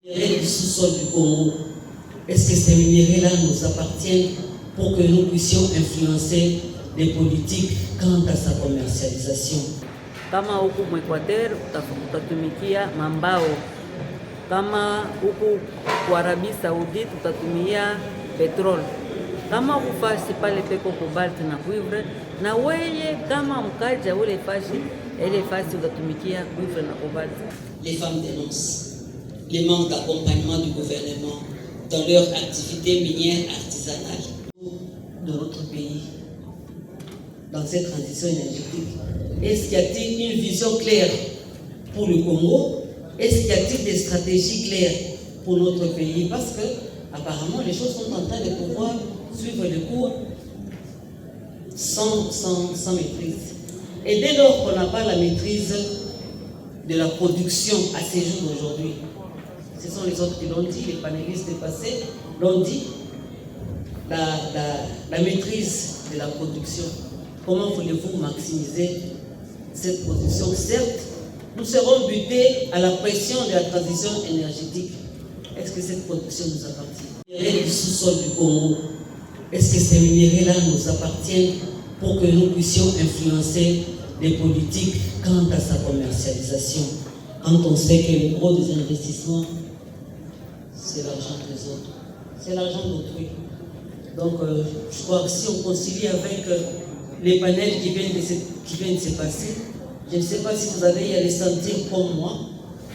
Les du sous-sol du Congo, est-ce que ces minéraux-là nous appartiennent pour que nous puissions influencer les politiques quant à sa commercialisation? Kama huku Equateur utatumikia mambao, kama huku kwa Arabie Saoudite utatumia petrol, kama huku fasi pale peko cobalt na cuivre, na weye kama mkaja ule fasi ile fasi utatumikia cuivre na cobalt. Les femmes dénoncent les manques d'accompagnement du gouvernement dans leur activité minière artisanale de notre pays dans cette transition énergétique. Est-ce qu'il y a-t-il une vision claire pour le Congo? Est-ce qu'il y a-t-il des stratégies claires pour notre pays? Parce que apparemment les choses sont en train de pouvoir suivre le cours sans maîtrise. Et dès lors qu'on n'a pas la maîtrise de la production à ces jours d'aujourd'hui, ce sont les autres qui l'ont dit, les panélistes passés l'ont dit, la maîtrise de la production. Comment voulez-vous maximiser cette production? Certes, nous serons butés à la pression de la transition énergétique. Est-ce que cette production nous appartient? Les minéraux du sous-sol du Congo, est-ce que ces minéraux-là nous appartiennent pour que nous puissions influencer les politiques quant à sa commercialisation? Quand on sait que le gros des investissements, c'est l'argent des autres, c'est l'argent d'autrui. Donc, je crois que si on concilie avec les panels qui viennent de se passer, je ne sais pas si vous avez eu à les sentir comme moi.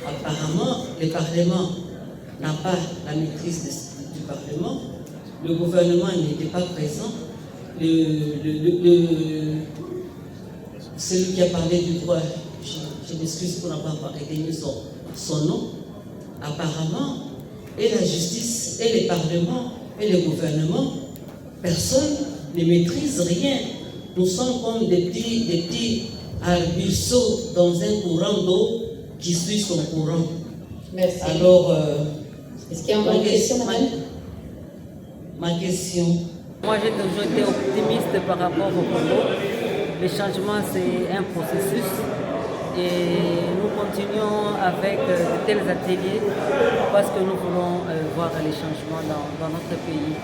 Apparemment, le Parlement n'a pas la maîtrise du Parlement. Le gouvernement n'était pas présent. Celui qui a parlé du droit, je m'excuse pour n'avoir pas retenu son nom, apparemment, et la justice, et les parlements, et le gouvernement, personne ne maîtrise rien. Nous sommes comme des petits arbusseaux dans un courant d'eau qui suit son courant. Merci. Alors, est-ce qu'il y a une question, madame? Ma question. Moi, j'ai toujours été optimiste par rapport au Congo. Le changement, c'est un processus. Et nous continuons avec de tels ateliers parce que nous voulons voir les changements dans notre pays.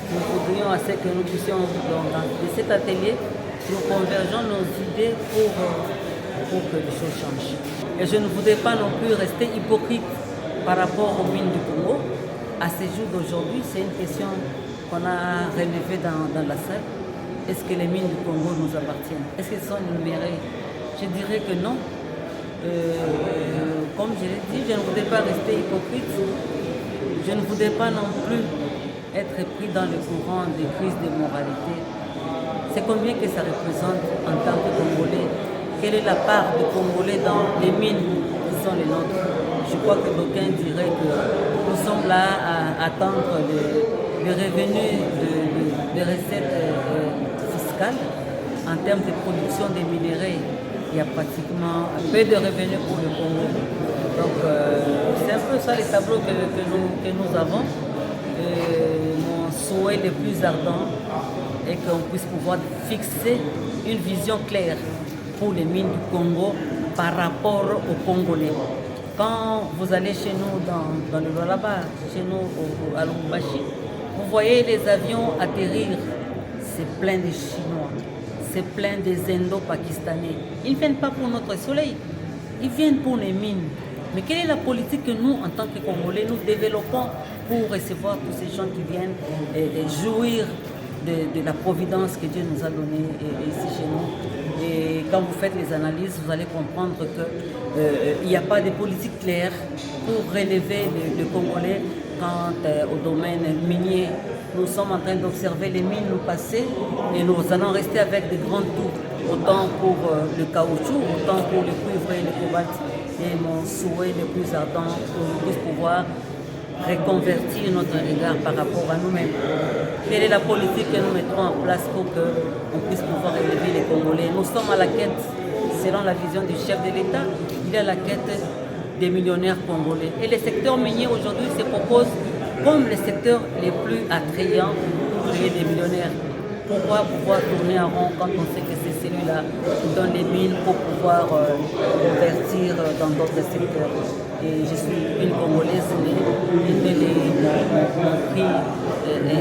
Nous voudrions à ce que nous puissions, dans cet atelier, nous convergeons nos idées pour que les choses changent. Et je ne voudrais pas non plus rester hypocrite par rapport aux mines du Congo. À ces jours d'aujourd'hui, c'est une question qu'on a relevée dans la salle. Est-ce que les mines du Congo nous appartiennent? Est-ce qu'elles sont énumérées? Je dirais que non. Comme je l'ai dit, je ne voudrais pas rester hypocrite. Je ne voudrais pas non plus être pris dans le courant des crises de moralité. C'est combien que ça représente en tant que Congolais? Quelle est la part de Congolais dans les mines qui sont les nôtres? Je crois que d'aucuns diraient que nous sommes là à attendre les revenus des recettes fiscales. En termes de production des minéraux, il y a pratiquement peu de revenus pour le Congo. Donc c'est un peu ça les tableaux que nous avons. Mon souhait le plus ardent est qu'on puisse pouvoir fixer une vision claire pour les mines du Congo par rapport aux Congolais. Quand vous allez chez nous dans le Lualaba, chez nous à Lubumbashi, vous voyez les avions atterrir, c'est plein de Chinois, c'est plein des Indo-Pakistanais. Ils ne viennent pas pour notre soleil, ils viennent pour les mines. Mais quelle est la politique que nous, en tant que Congolais, nous développons pour recevoir tous ces gens qui viennent et jouir de la providence que Dieu nous a donnée ici chez nous? Et quand vous faites les analyses, vous allez comprendre qu'il n'y a pas de politique claire pour relever le Congolais quant au domaine minier. Nous sommes en train d'observer les mines nous passer et nous allons rester avec des grands tours, autant pour le caoutchouc, autant pour le cuivre et le cobalt. Et mon souhait le plus ardent, pour qu'on puisse pouvoir reconvertir notre regard par rapport à nous-mêmes. Quelle est la politique que nous mettrons en place pour qu'on puisse pouvoir élever les Congolais? Nous sommes à la quête, selon la vision du chef de l'État, il est à la quête des millionnaires congolais. Et le secteur minier aujourd'hui se propose comme le secteur les plus attrayants pour créer des millionnaires. Pourquoi pouvoir tourner en rond quand on sait que c'est celui-là qui donne les mines pour pouvoir convertir dans d'autres secteurs? Et je suis une Congolaise née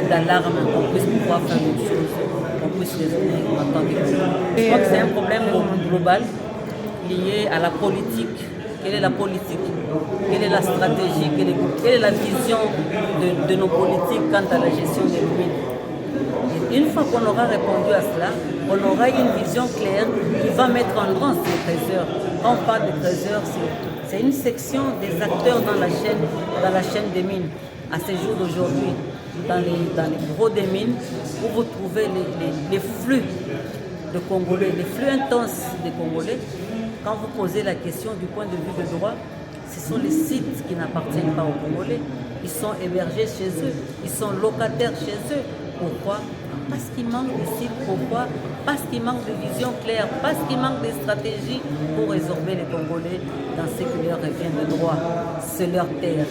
d'alarme, qu'on puisse pouvoir faire une chose, qu'on puisse raisonner en tant que Congolais. Je crois que c'est un problème global lié à la politique. Quelle est la politique? Quelle est la stratégie? Quelle est la vision de nos politiques quant à la gestion des mines? Et une fois qu'on aura répondu à cela, on aura une vision claire qui va mettre en grand ces trésors. Quand on parle de trésors, c'est une section des acteurs dans la chaîne des mines. À ce jour d'aujourd'hui, dans les bureaux des mines, où vous trouvez les flux de Congolais, les flux intenses des Congolais. Quand vous posez la question du point de vue de droit, ce sont les sites qui n'appartiennent pas aux Congolais. Ils sont hébergés chez eux, ils sont locataires chez eux. Pourquoi? Parce qu'il manque de sites. Pourquoi? Parce qu'il manque de vision claire, parce qu'il manque de stratégie pour résorber les Congolais dans ce qui leur revient de droit. C'est leur terre.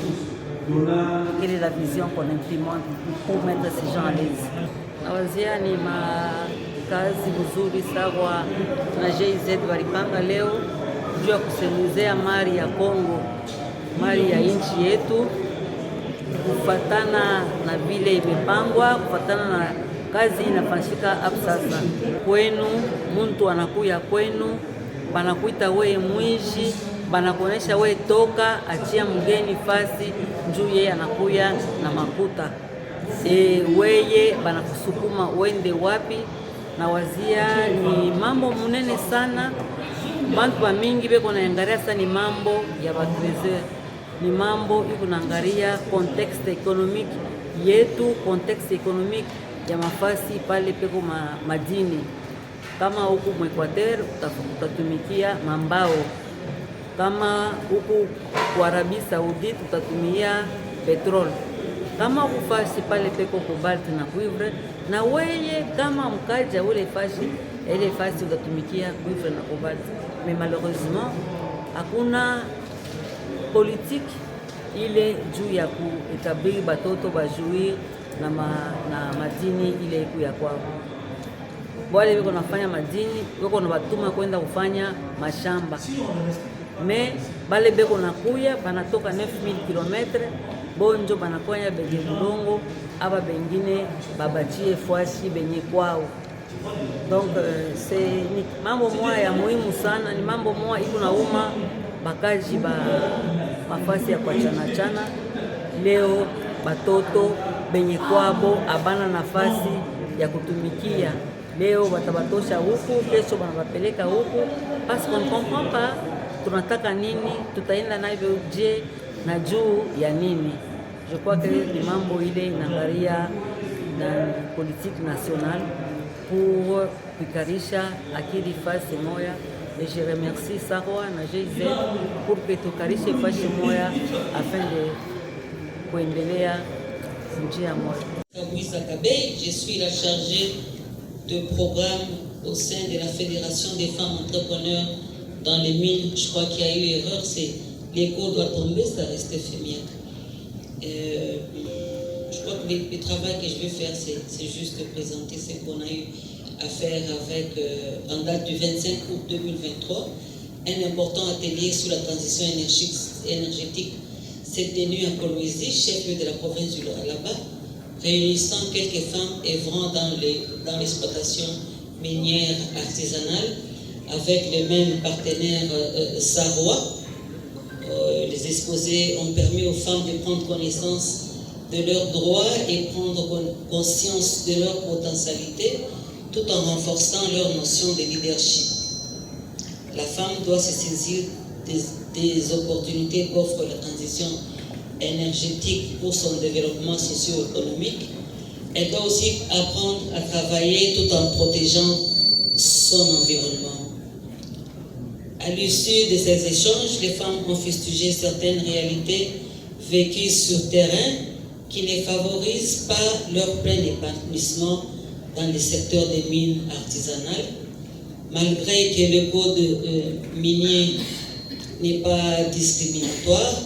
Quelle est la vision qu'on implémente pour mettre ces gens à l'aise? Nawazia ni makazi mzuri sawa na JZ walipanga leo juu ya kusemezea mali ya Kongo, mali ya nchi yetu, kufatana na vile imepangwa, kufatana na kazi inafanyika hapa sasa. Kwenu mtu anakuya kwenu, banakuita wewe mwishi, banakuonesha wewe toka, achia mgeni fasi, njoo yeye anakuya na makuta. Weye banakusukuma uende wapi? Na wazia ni mambo munene sana. Bantu ba mingi beko naangalia sana ni mambo ya batrezeur, ni mambo iko naangalia context economic yetu, context economic ya mafasi pale peko madini. Kama huku Mwekwateri utatumikia mambao, kama huku kwa Arabia Saudi utatumia petrol, kama kufasi pale peko cobalt na cuivre, na weye kama mkaja ule fashi ile fasi utatumikia cuivre na cobalt. Mais malheureusement hakuna politique ile juu ya kuetablir batoto bajuir na madini ile iku ya kwao. Wale wiko nafanya madini wiko na batuma kwenda kufanya mashamba, me bale beko nakuya banatoka 9000 km bonjo banakwanya benye bulongo aba bengine babachie fwashi benye kwao. Donc c'est mambo moja ya muhimu sana, ni mambo moja iko na uma bakaji mafasi ya kuachana chana. Leo batoto benye kwabo abana nafasi ya kutumikia, leo batabatosha huku, kesho banabapeleka huku, parce qu'on ne comprend pas tunataka nini, tutaenda navyo je na juu ya nini. Je crois que ni mambo ile inaangalia na politique nationale pour kuikarisha akili fasi moya. Et je remercie Sarwa na JZ pour que tukarishe fasi moya afin de kuendelea njia moja. Kabouisa Kabei, je suis la chargée de programme au sein de la Fédération des femmes entrepreneurs dans les mines. Je crois qu'il y a eu erreur, c'est l'écho doit tomber, ça reste féminin. Je crois que le travail que je vais faire, c'est juste de présenter ce qu'on a eu à faire avec, en date du 25 août 2023, un important atelier sur la transition énergétique s'est tenu à Kolwezi, chef-lieu de la province du Lualaba, réunissant quelques femmes œuvrant dans l'exploitation minière artisanale, avec les mêmes partenaires Sarwa. Les exposés ont permis aux femmes de prendre connaissance de leurs droits et prendre conscience de leur potentialité, tout en renforçant leur notion de leadership. La femme doit se saisir des opportunités qu'offre la transition énergétique pour son développement socio-économique. Elle doit aussi apprendre à travailler tout en protégeant son environnement. À l'issue de ces échanges, les femmes ont fustigé certaines réalités vécues sur terrain qui ne favorisent pas leur plein épanouissement dans le secteur des mines artisanales. Malgré que le code minier n'est pas discriminatoire,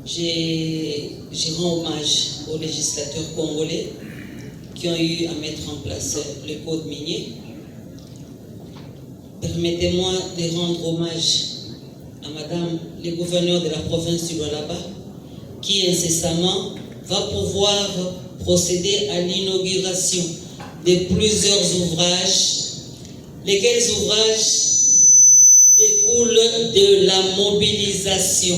je rends hommage aux législateurs congolais qui ont eu à mettre en place le code minier. Permettez-moi de rendre hommage à Madame le gouverneur de la province du Lualaba qui incessamment va pouvoir procéder à l'inauguration de plusieurs ouvrages, lesquels ouvrages découlent de la mobilisation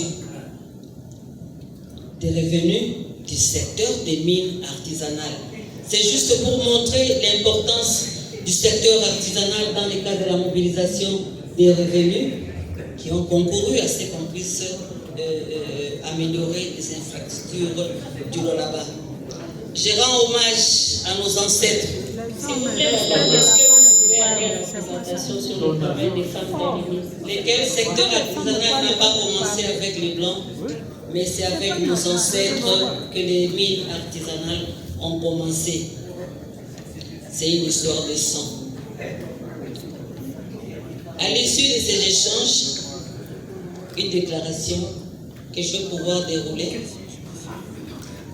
des revenus du secteur des mines artisanales. C'est juste pour montrer l'importance du secteur artisanal dans le cadre de la mobilisation des revenus qui ont concouru à ce qu'on puisse améliorer les infrastructures du Lualaba. Je rends hommage à nos ancêtres. S'il vous plaît, madame, est-ce que vous pouvez aller à la présentation sur le travail des femmes dans les mines? Lesquels secteur artisanal n'a pas commencé avec les Blancs, mais c'est avec nos ancêtres que les mines artisanales ont commencé. C'est une histoire de sang. À l'issue de ces échanges, une déclaration que je vais pouvoir dérouler.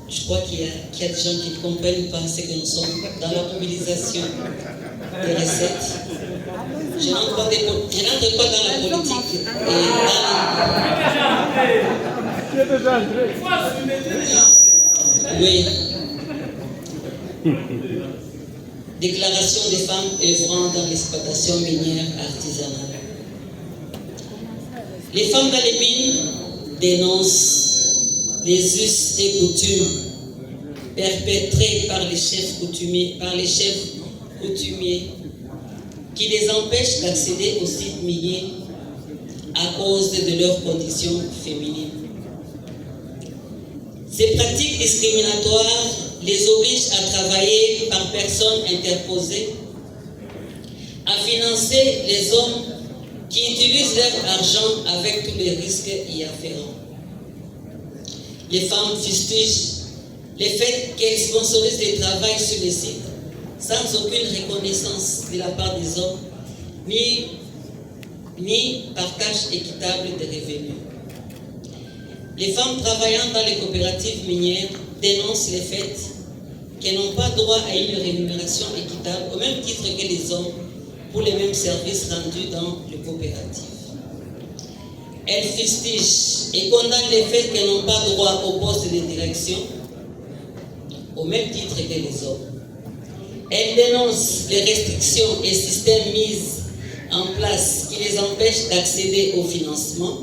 Je crois qu'il y a des gens qui ne comprennent pas ce que nous sommes dans la mobilisation des recettes. Je n'entre pas dans la politique. Oui. Déclaration des femmes œuvrant dans l'exploitation minière artisanale. Les femmes dans les mines dénoncent les us et coutumes perpétrés par les chefs coutumiers, qui les empêchent d'accéder aux sites miniers à cause de leurs conditions féminines. Ces pratiques discriminatoires les obligent à travailler par personnes interposées, à financer les hommes qui utilisent leur argent avec tous les risques y afférents. Les femmes fustigent le fait qu'elles sponsorisent le travail sur les sites sans aucune reconnaissance de la part des hommes, ni partage équitable des revenus. Les femmes travaillant dans les coopératives minières dénoncent le fait qu'elles n'ont pas droit à une rémunération équitable au même titre que les hommes pour les mêmes services rendus dans les coopératives. Elles fustigent et condamnent le fait qu'elles n'ont pas droit au poste de direction au même titre que les hommes. Elles dénoncent les restrictions et systèmes mis en place qui les empêchent d'accéder au financement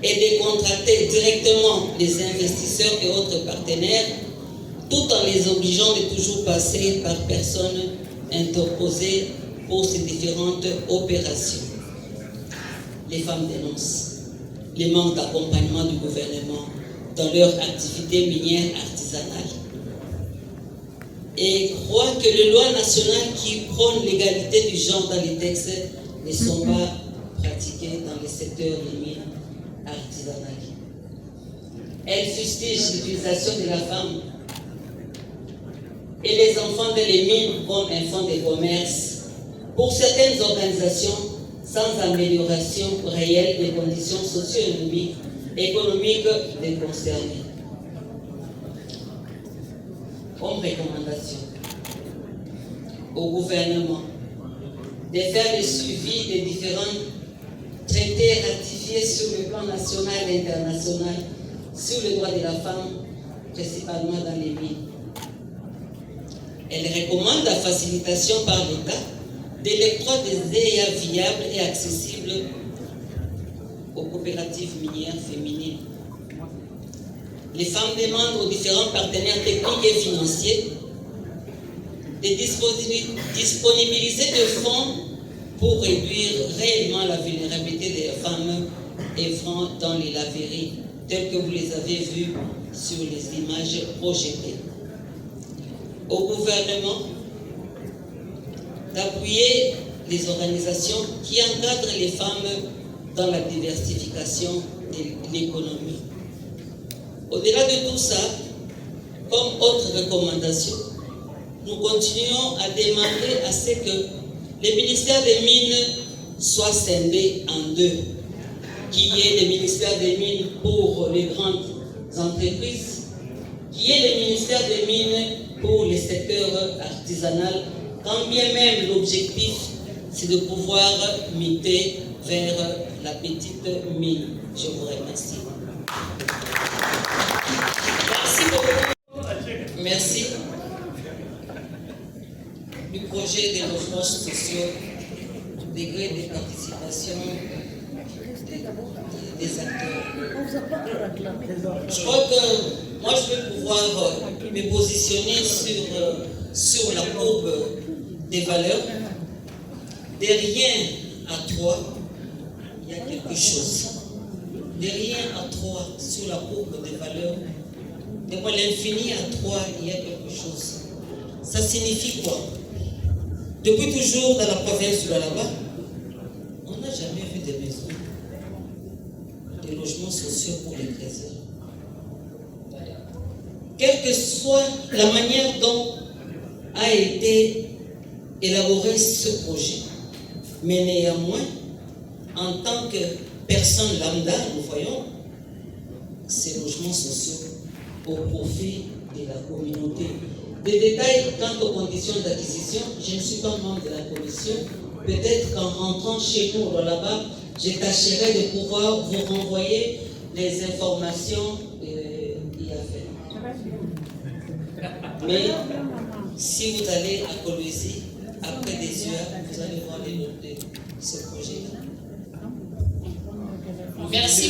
et de contracter directement les investisseurs et autres partenaires, tout en les obligeant de toujours passer par personnes interposées pour ces différentes opérations. Les femmes dénoncent les manques d'accompagnement du gouvernement dans leur activité minière artisanale et croient que les lois nationales qui prônent l'égalité du genre dans les textes ne sont pas pratiquées dans le secteur des mines artisanales. Elles fustigent l'utilisation de la femme et les enfants de les mines comme un fonds de commerce pour certaines organisations sans amélioration réelle des conditions socio-économiques des concernés. Comme recommandation au gouvernement de faire le suivi des différents traités ratifiés sur le plan national et international sur les droits de la femme, principalement dans les mines. Elle recommande la facilitation par l'État de l'octroi des EIA viables et accessibles aux coopératives minières féminines. Les femmes demandent aux différents partenaires techniques et financiers de disponibiliser des fonds pour réduire réellement la vulnérabilité des femmes œuvrant dans les laveries, telles que vous les avez vues sur les images projetées. Au gouvernement d'appuyer les organisations qui encadrent les femmes dans la diversification de l'économie. Au-delà de tout ça, comme autre recommandation, nous continuons à demander à ce que le ministère des Mines soit scindé en deux, qu'il y ait le ministère des Mines pour les grandes entreprises, qu'il y ait le ministère des Mines pour les secteurs artisanaux, quand bien même l'objectif c'est de pouvoir miter vers la petite mine. Je vous remercie. Merci beaucoup. Merci. Du projet des logements sociaux, du degré de participation des acteurs. Je crois que moi je vais pouvoir me positionner sur la courbe des valeurs. De rien à 3, il y a quelque chose. De rien à 3 sur la courbe des valeurs. De l'infini à 3, il y a quelque chose. Ça signifie quoi? Depuis toujours dans la province de l'Alaba, on n'a jamais vu des maisons, des logements sociaux pour les chrétiens. Quelle que soit la manière dont a été élaboré ce projet, mais néanmoins, en tant que personne lambda, nous voyons ces logements sociaux au profit de la communauté. Des détails quant aux conditions d'acquisition, je ne suis pas membre de la commission. Peut-être qu'en rentrant chez nous là-bas, je tâcherai de pouvoir vous renvoyer les informations y afférentes. Mais si vous allez à Colosie, après des heures, vous allez voir les notes de ce projet-là. Merci.